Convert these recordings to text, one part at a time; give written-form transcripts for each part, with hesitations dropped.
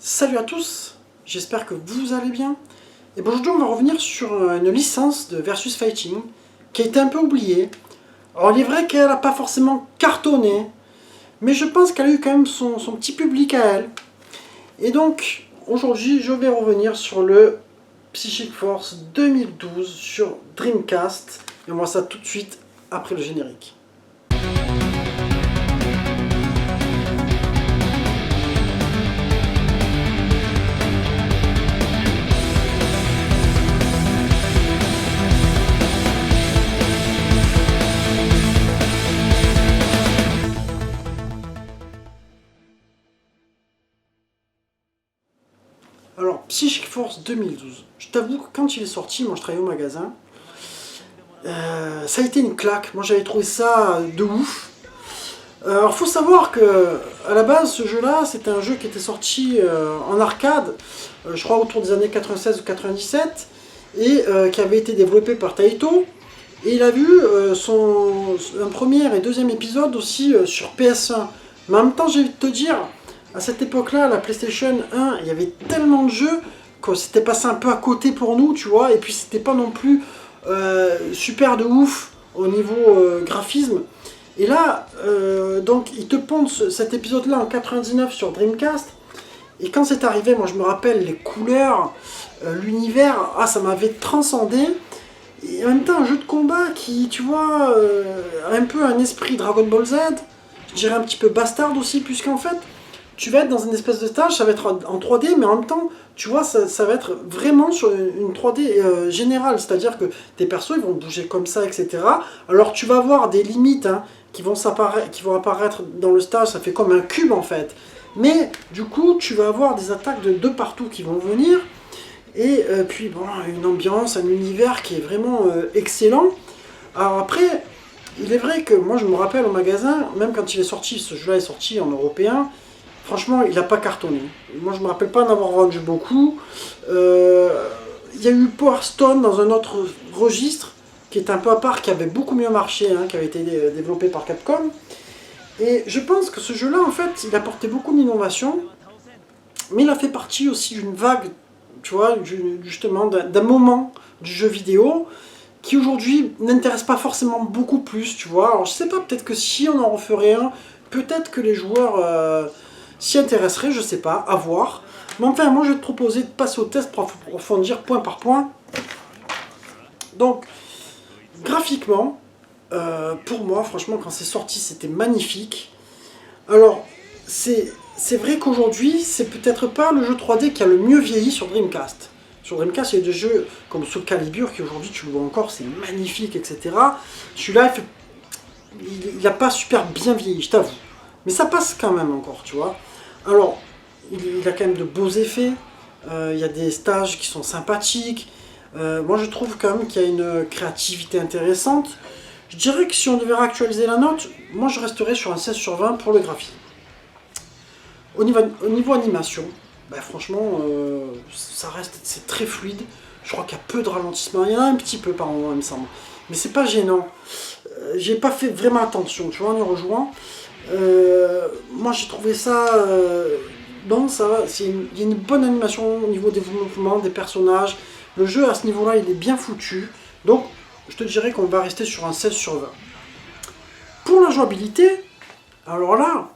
Salut à tous, j'espère que vous allez bien. Et bon, aujourd'hui on va revenir sur une licence de Versus Fighting qui a été un peu oubliée. Alors il est vrai qu'elle n'a pas forcément cartonné, mais je pense qu'elle a eu quand même son petit public à elle. Et donc aujourd'hui je vais revenir sur le Psychic Force 2012 sur Dreamcast. Et on voit ça tout de suite après le générique. Alors, Psychic Force 2012, je t'avoue que quand il est sorti, moi je travaillais au magasin, ça a été une claque, moi j'avais trouvé ça de ouf. Alors faut savoir que à la base ce jeu là c'était un jeu qui était sorti en arcade, je crois autour des années 96 ou 97, et qui avait été développé par Taito. Et il a vu un premier et deuxième épisode aussi sur PS1. Mais en même temps j'ai envie de te dire, à cette époque-là, la PlayStation 1, il y avait tellement de jeux que c'était passé un peu à côté pour nous, tu vois, et puis c'était pas non plus super de ouf au niveau graphisme. Et là, donc, ils te pondent cet épisode-là en 99 sur Dreamcast, et quand c'est arrivé, moi je me rappelle les couleurs, l'univers, ça m'avait transcendé. Et en même temps, un jeu de combat qui, tu vois, a un peu un esprit Dragon Ball Z, je dirais un petit peu bastard aussi, puisqu'en fait, tu vas être dans une espèce de stage, ça va être en 3D, mais en même temps, tu vois, ça va être vraiment sur une 3D générale, c'est-à-dire que tes persos, ils vont bouger comme ça, etc. Alors tu vas avoir des limites qui vont apparaître dans le stage, ça fait comme un cube en fait. Mais du coup, tu vas avoir des attaques de partout qui vont venir, et puis bon, une ambiance, un univers qui est vraiment excellent. Alors après, il est vrai que moi je me rappelle au magasin, même quand il est sorti, ce jeu-là est sorti en européen, franchement, il n'a pas cartonné. Moi, je ne me rappelle pas en avoir vendu beaucoup. Il y a eu Power Stone dans un autre registre, qui est un peu à part, qui avait beaucoup mieux marché, qui avait été développé par Capcom. Et je pense que ce jeu-là, en fait, il a apporté beaucoup d'innovation, mais il a fait partie aussi d'une vague, tu vois, justement, d'un moment du jeu vidéo, qui aujourd'hui n'intéresse pas forcément beaucoup plus, tu vois. Alors, je sais pas, peut-être que si on en referait un, peut-être que les joueurs s'y intéresseraient, je sais pas, à voir. Mais enfin, moi je vais te proposer de passer au test pour approfondir point par point. Donc, graphiquement, pour moi, franchement, quand c'est sorti, c'était magnifique. Alors, c'est vrai qu'aujourd'hui, c'est peut-être pas le jeu 3D qui a le mieux vieilli sur Dreamcast. Sur Dreamcast, il y a des jeux comme Soul Calibur qui aujourd'hui, tu le vois encore, c'est magnifique, etc. Celui-là, il n'a pas super bien vieilli, je t'avoue. Mais ça passe quand même encore, tu vois. Alors, il a quand même de beaux effets. Il y a des stages qui sont sympathiques. Moi, je trouve quand même qu'il y a une créativité intéressante. Je dirais que si on devait réactualiser la note, moi je resterais sur un 16 sur 20 pour le graphisme. Au niveau animation, franchement, ça reste, c'est très fluide. Je crois qu'il y a peu de ralentissement. Il y en a un petit peu par moment, il me semble. Mais c'est pas gênant. J'ai pas fait vraiment attention, tu vois, en y rejoignant. Moi j'ai trouvé ça bon, ça va, il y a une bonne animation au niveau des mouvements, des personnages. Le jeu à ce niveau là il est bien foutu, donc je te dirais qu'on va rester sur un 16 sur 20. Pour la jouabilité, alors là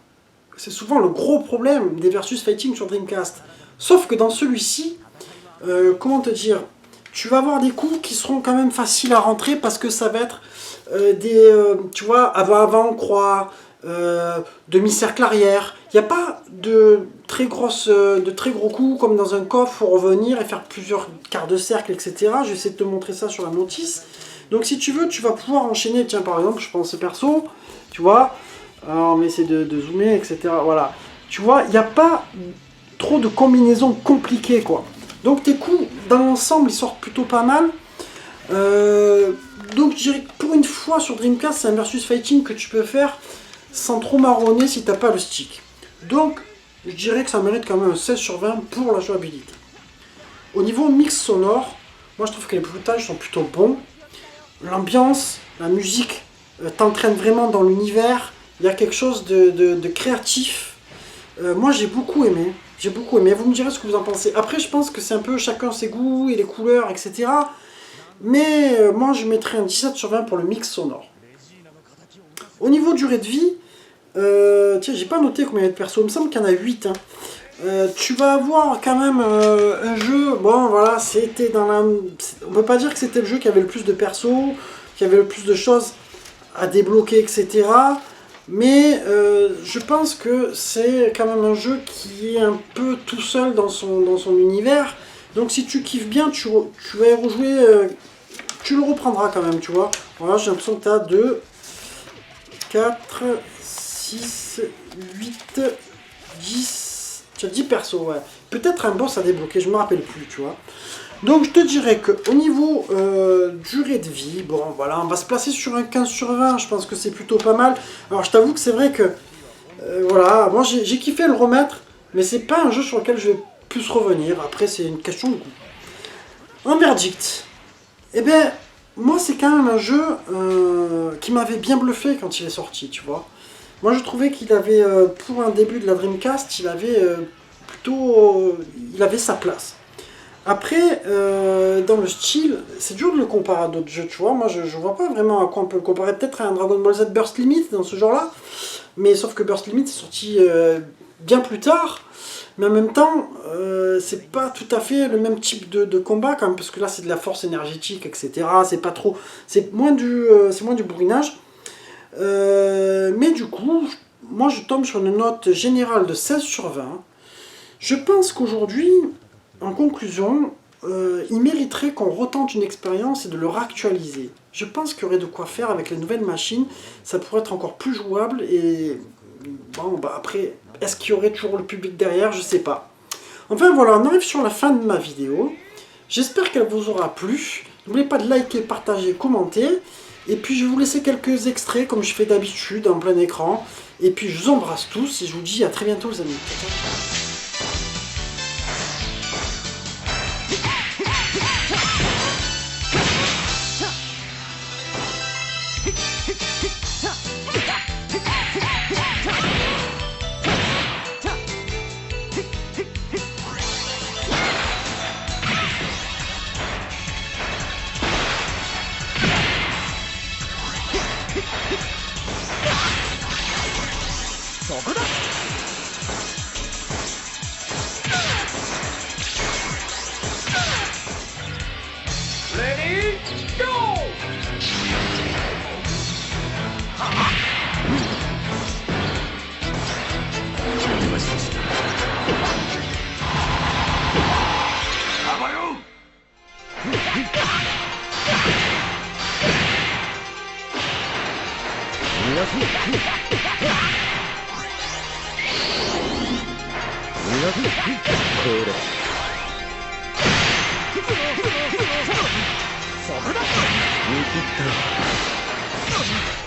c'est souvent le gros problème des versus fighting sur Dreamcast, sauf que dans celui-ci, comment te dire, tu vas avoir des coups qui seront quand même faciles à rentrer parce que ça va être tu vois, avant-avant, croix, demi-cercle arrière. Il n'y a pas de très gros coups comme dans un coffre, il faut revenir et faire plusieurs quarts de cercle, etc. Je vais essayer de te montrer ça sur la notice. Donc si tu veux, tu vas pouvoir enchaîner, tiens par exemple, je prends ce perso, tu vois, alors on va essayer de zoomer, etc. Voilà. Tu vois, il n'y a pas trop de combinaisons compliquées, quoi. Donc tes coups, dans l'ensemble, ils sortent plutôt pas mal. Donc je dirais que pour une fois sur Dreamcast, c'est un versus fighting que tu peux faire sans trop marronner si t'as pas le stick. Donc je dirais que ça mérite quand même un 16 sur 20 pour la jouabilité. Au niveau mix sonore, moi je trouve que les bruitages sont plutôt bons. L'ambiance, la musique t'entraîne vraiment dans l'univers. Il y a quelque chose de créatif. Moi j'ai beaucoup aimé. J'ai beaucoup aimé. Vous me direz ce que vous en pensez. Après, je pense que c'est un peu chacun ses goûts et les couleurs, etc. Mais moi, je mettrais un 17 sur 20 pour le mix sonore. Au niveau durée de vie, tiens, j'ai pas noté combien il y a de persos. Il me semble qu'il y en a 8. Hein. Tu vas avoir quand même un jeu. Bon, voilà, c'était dans la. On peut pas dire que c'était le jeu qui avait le plus de persos, qui avait le plus de choses à débloquer, etc. Mais je pense que c'est quand même un jeu qui est un peu tout seul dans son univers. Donc si tu kiffes bien, tu vas y rejouer, tu le reprendras quand même, tu vois. Voilà, j'ai l'impression que tu as 2, 4, 6, 8, 10... Tu as 10 persos, ouais. Peut-être un boss à débloquer, je me rappelle plus, tu vois. Donc je te dirais qu'au niveau durée de vie, bon voilà, on va se placer sur un 15 sur 20, je pense que c'est plutôt pas mal. Alors je t'avoue que c'est vrai que, voilà, moi j'ai kiffé le remettre, mais c'est pas un jeu sur lequel je vais plus revenir, après c'est une question de goût. En verdict, eh bien, moi c'est quand même un jeu qui m'avait bien bluffé quand il est sorti, tu vois. Moi je trouvais qu'il avait, pour un début de la Dreamcast, il avait il avait sa place. Après, dans le style, c'est dur de le comparer à d'autres jeux, tu vois. Moi, je vois pas vraiment à quoi on peut le comparer. Peut-être à un Dragon Ball Z Burst Limit dans ce genre-là. Mais sauf que Burst Limit est sorti bien plus tard. Mais en même temps, c'est pas tout à fait le même type de combat quand même. Parce que là, c'est de la force énergétique, etc. C'est pas trop. C'est moins du bourrinage. Mais du coup, moi, je tombe sur une note générale de 16 sur 20. Je pense qu'aujourd'hui, en conclusion, il mériterait qu'on retente une expérience et de le réactualiser. Je pense qu'il y aurait de quoi faire avec les nouvelles machines, ça pourrait être encore plus jouable et bon, bah après, est-ce qu'il y aurait toujours le public derrière? Je sais pas. Enfin voilà, on arrive sur la fin de ma vidéo. J'espère qu'elle vous aura plu. N'oubliez pas de liker, partager, commenter. Et puis je vais vous laisser quelques extraits comme je fais d'habitude en plein écran. Et puis je vous embrasse tous et je vous dis à très bientôt les amis. Ready, go! So